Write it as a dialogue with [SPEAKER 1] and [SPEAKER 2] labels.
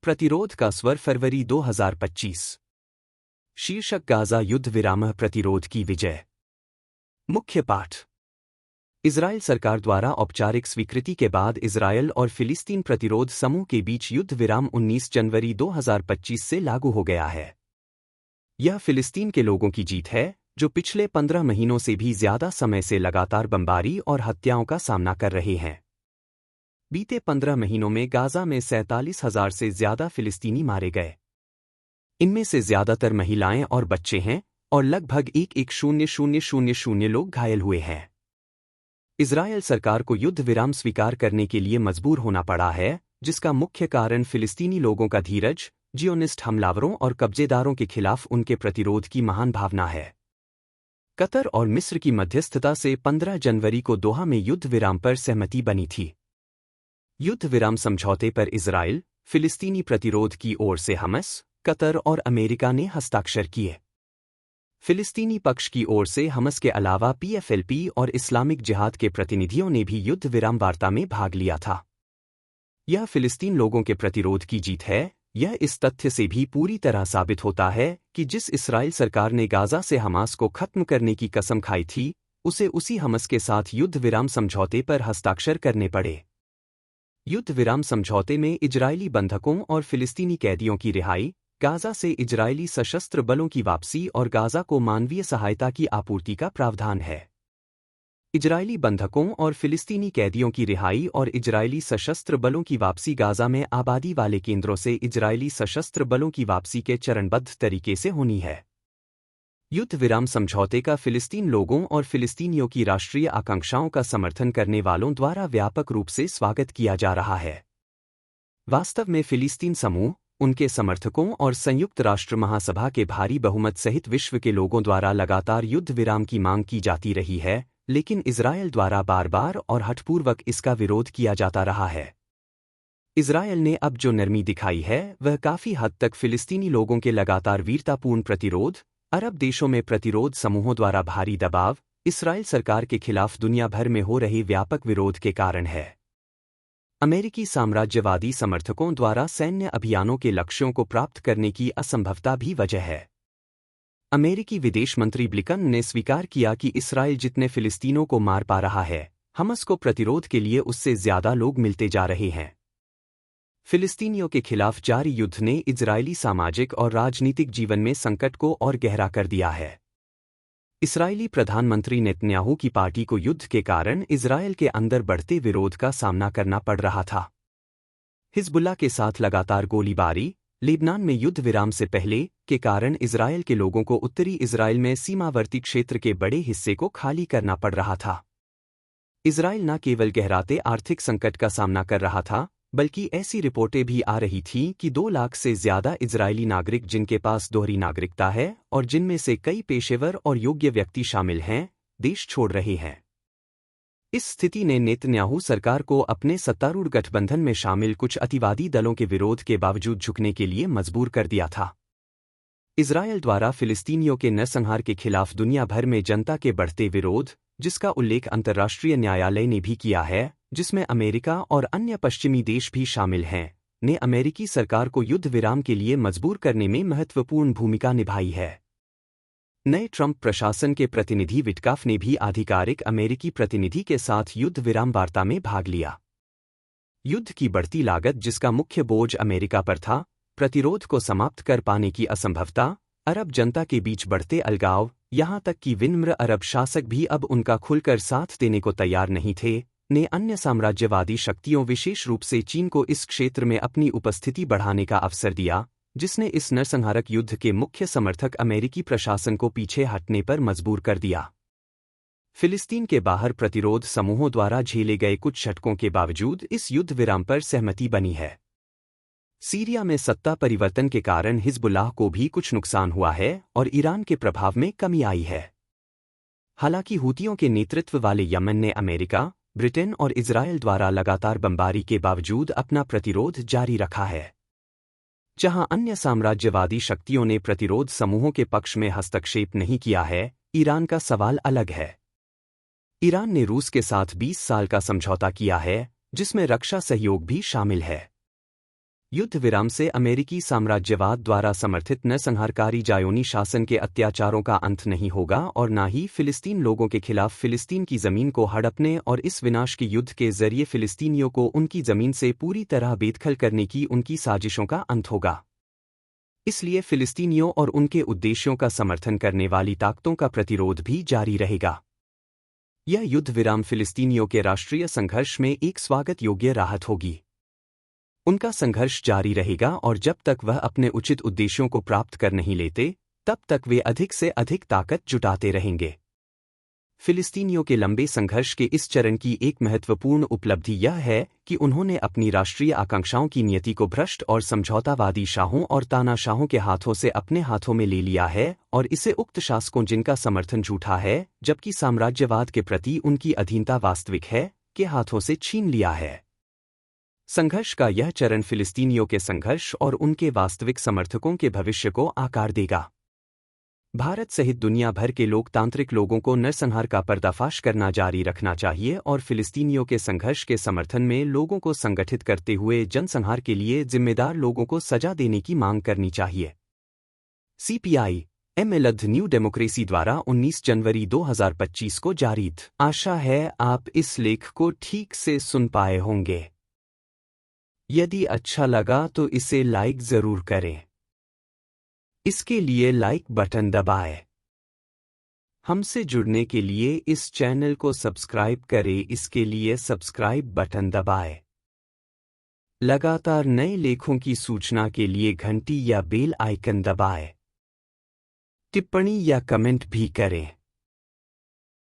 [SPEAKER 1] प्रतिरोध का स्वर फरवरी 2025। शीर्षक गाजा युद्ध विराम प्रतिरोध की विजय। मुख्य पाठ। इजरायल सरकार द्वारा औपचारिक स्वीकृति के बाद इजरायल और फिलिस्तीन प्रतिरोध समूह के बीच युद्ध विराम 19 जनवरी 2025 से लागू हो गया है। यह फिलिस्तीन के लोगों की जीत है जो पिछले 15 महीनों से भी ज्यादा समय से लगातार बमबारी और हत्याओं का सामना कर रहे हैं। बीते 15 महीनों में गाजा में 47,000 से ज्यादा फिलिस्तीनी मारे गए। इनमें से ज्यादातर महिलाएं और बच्चे हैं और लगभग 1,100,000 लोग घायल हुए हैं। इजरायल सरकार को युद्ध विराम स्वीकार करने के लिए मजबूर होना पड़ा है, जिसका मुख्य कारण फिलिस्तीनी लोगों का धीरज, जियोनिस्ट हमलावरों और कब्जेदारों के खिलाफ उनके प्रतिरोध की महान भावना है। कतर और मिस्र की मध्यस्थता से 15 जनवरी को दोहा में युद्ध विराम पर सहमति बनी थी। युद्ध विराम समझौते पर इजरायल, फिलिस्तीनी प्रतिरोध की ओर से हमस, कतर और अमेरिका ने हस्ताक्षर किए। फिलिस्तीनी पक्ष की ओर से हमस के अलावा PFLP और इस्लामिक जिहाद के प्रतिनिधियों ने भी युद्ध विराम वार्ता में भाग लिया था। यह फिलिस्तीन लोगों के प्रतिरोध की जीत है। यह इस तथ्य से भी पूरी तरह साबित होता है कि जिस इस्राएल सरकार ने गाजा से हमास को खत्म करने की कसम खाई थी, उसे उसी हमस के साथ युद्ध विराम समझौते पर हस्ताक्षर करने पड़े। युद्ध विराम समझौते में इजरायली बंधकों और फिलिस्तीनी कैदियों की रिहाई, गाजा से इजरायली सशस्त्र बलों की वापसी और गाजा को मानवीय सहायता की आपूर्ति का प्रावधान है। इजरायली बंधकों और फिलिस्तीनी कैदियों की रिहाई और इजरायली सशस्त्र बलों की वापसी गाजा में आबादी वाले केंद्रों से इजरायली सशस्त्र बलों की वापसी के चरणबद्ध तरीके से होनी है। युद्ध विराम समझौते का फिलिस्तीन लोगों और फिलिस्तीनियों की राष्ट्रीय आकांक्षाओं का समर्थन करने वालों द्वारा व्यापक रूप से स्वागत किया जा रहा है। वास्तव में फिलिस्तीन समूह, उनके समर्थकों और संयुक्त राष्ट्र महासभा के भारी बहुमत सहित विश्व के लोगों द्वारा लगातार युद्ध विराम की मांग की जाती रही है, लेकिन इजरायल द्वारा बार बार और हठपूर्वक इसका विरोध किया जाता रहा है। इजरायल ने अब जो नरमी दिखाई है वह काफी हद तक फिलिस्तीनी लोगों के लगातार वीरतापूर्ण प्रतिरोध, अरब देशों में प्रतिरोध समूहों द्वारा भारी दबाव, इस्राएल सरकार के खिलाफ दुनिया भर में हो रहे व्यापक विरोध के कारण है। अमेरिकी साम्राज्यवादी समर्थकों द्वारा सैन्य अभियानों के लक्ष्यों को प्राप्त करने की असंभवता भी वजह है। अमेरिकी विदेश मंत्री ब्लिकन ने स्वीकार किया कि इस्राएल जितने फिलिस्तीनों को मार पा रहा है, हमस को प्रतिरोध के लिए उससे ज्यादा लोग मिलते जा रहे हैं। फिलिस्तीनियों के खिलाफ जारी युद्ध ने इजरायली सामाजिक और राजनीतिक जीवन में संकट को और गहरा कर दिया है। इस्राएली प्रधानमंत्री नेतन्याहू की पार्टी को युद्ध के कारण इजरायल के अंदर बढ़ते विरोध का सामना करना पड़ रहा था। हिजबुल्लाह के साथ लगातार गोलीबारी, लेबनान में युद्ध विराम से पहले के कारण इजरायल के लोगों को उत्तरी इजरायल में सीमावर्ती क्षेत्र के बड़े हिस्से को खाली करना पड़ रहा था। इजरायल न केवल गहराते आर्थिक संकट का सामना कर रहा था, बल्कि ऐसी रिपोर्टें भी आ रही थीं कि 2 लाख से ज्यादा इजरायली नागरिक जिनके पास दोहरी नागरिकता है और जिनमें से कई पेशेवर और योग्य व्यक्ति शामिल हैं, देश छोड़ रहे हैं। इस स्थिति ने नेतन्याहू सरकार को अपने सत्तारूढ़ गठबंधन में शामिल कुछ अतिवादी दलों के विरोध के बावजूद झुकने के लिए मजबूर कर दिया था। इजरायल द्वारा फिलिस्तीनियों के नरसंहार के खिलाफ दुनिया भर में जनता के बढ़ते विरोध, जिसका उल्लेख अंतर्राष्ट्रीय न्यायालय ने भी किया है, जिसमें अमेरिका और अन्य पश्चिमी देश भी शामिल हैं, ने अमेरिकी सरकार को युद्ध विराम के लिए मजबूर करने में महत्वपूर्ण भूमिका निभाई है। नए ट्रंप प्रशासन के प्रतिनिधि विटकाफ ने भी आधिकारिक अमेरिकी प्रतिनिधि के साथ युद्ध विराम वार्ता में भाग लिया। युद्ध की बढ़ती लागत जिसका मुख्य बोझ अमेरिका पर था, प्रतिरोध को समाप्त कर पाने की असंभवता, अरब जनता के बीच बढ़ते अलगाव, यहां तक कि विनम्र अरब शासक भी अब उनका खुलकर साथ देने को तैयार नहीं थे, ने अन्य साम्राज्यवादी शक्तियों विशेष रूप से चीन को इस क्षेत्र में अपनी उपस्थिति बढ़ाने का अवसर दिया, जिसने इस नरसंहारक युद्ध के मुख्य समर्थक अमेरिकी प्रशासन को पीछे हटने पर मजबूर कर दिया। फिलिस्तीन के बाहर प्रतिरोध समूहों द्वारा झेले गए कुछ झटकों के बावजूद इस युद्ध विराम पर सहमति बनी है। सीरिया में सत्ता परिवर्तन के कारण हिजबुल्लाह को भी कुछ नुकसान हुआ है और ईरान के प्रभाव में कमी आई है। हालांकि हूतियों के नेतृत्व वाले यमन ने अमेरिका, ब्रिटेन और इजरायल द्वारा लगातार बमबारी के बावजूद अपना प्रतिरोध जारी रखा है। जहां अन्य साम्राज्यवादी शक्तियों ने प्रतिरोध समूहों के पक्ष में हस्तक्षेप नहीं किया है, ईरान का सवाल अलग है। ईरान ने रूस के साथ 20 साल का समझौता किया है, जिसमें रक्षा सहयोग भी शामिल है। युद्ध विराम से अमेरिकी साम्राज्यवाद द्वारा समर्थित नरसंहारकारी जायोनी शासन के अत्याचारों का अंत नहीं होगा और न ही फिलिस्तीन लोगों के खिलाफ फिलिस्तीन की जमीन को हड़पने और इस विनाश के युद्ध के जरिए फिलिस्तीनियों को उनकी जमीन से पूरी तरह बेदखल करने की उनकी साजिशों का अंत होगा। इसलिए फिलिस्तीनियों और उनके उद्देश्यों का समर्थन करने वाली ताकतों का प्रतिरोध भी जारी रहेगा। यह युद्ध विराम फिलिस्तीनियों के राष्ट्रीय संघर्ष में एक स्वागत योग्य राहत होगी। उनका संघर्ष जारी रहेगा और जब तक वह अपने उचित उद्देश्यों को प्राप्त कर नहीं लेते, तब तक वे अधिक से अधिक ताकत जुटाते रहेंगे। फिलिस्तीनियों के लंबे संघर्ष के इस चरण की एक महत्वपूर्ण उपलब्धि यह है कि उन्होंने अपनी राष्ट्रीय आकांक्षाओं की नियति को भ्रष्ट और समझौतावादी शाहों और तानाशाहों के हाथों से अपने हाथों में ले लिया है और इसे उक्त शासकों जिनका समर्थन झूठा है जबकि साम्राज्यवाद के प्रति उनकी अधीनता वास्तविक है, के हाथों से छीन लिया है। संघर्ष का यह चरण फिलिस्तीनियों के संघर्ष और उनके वास्तविक समर्थकों के भविष्य को आकार देगा। भारत सहित दुनिया भर के लोकतांत्रिक लोगों को नरसंहार का पर्दाफाश करना जारी रखना चाहिए और फिलिस्तीनियों के संघर्ष के समर्थन में लोगों को संगठित करते हुए जनसंहार के लिए जिम्मेदार लोगों को सजा देने की मांग करनी चाहिए। CPI ML न्यू डेमोक्रेसी द्वारा 19 जनवरी 2025 को जारी। आशा है आप इस लेख को ठीक से सुन पाए होंगे। यदि अच्छा लगा तो इसे लाइक जरूर करें। इसके लिए लाइक बटन दबाएं। हमसे जुड़ने के लिए इस चैनल को सब्सक्राइब करें, इसके लिए सब्सक्राइब बटन दबाएं। लगातार नए लेखों की सूचना के लिए घंटी या बेल आइकन दबाएं। टिप्पणी या कमेंट भी करें।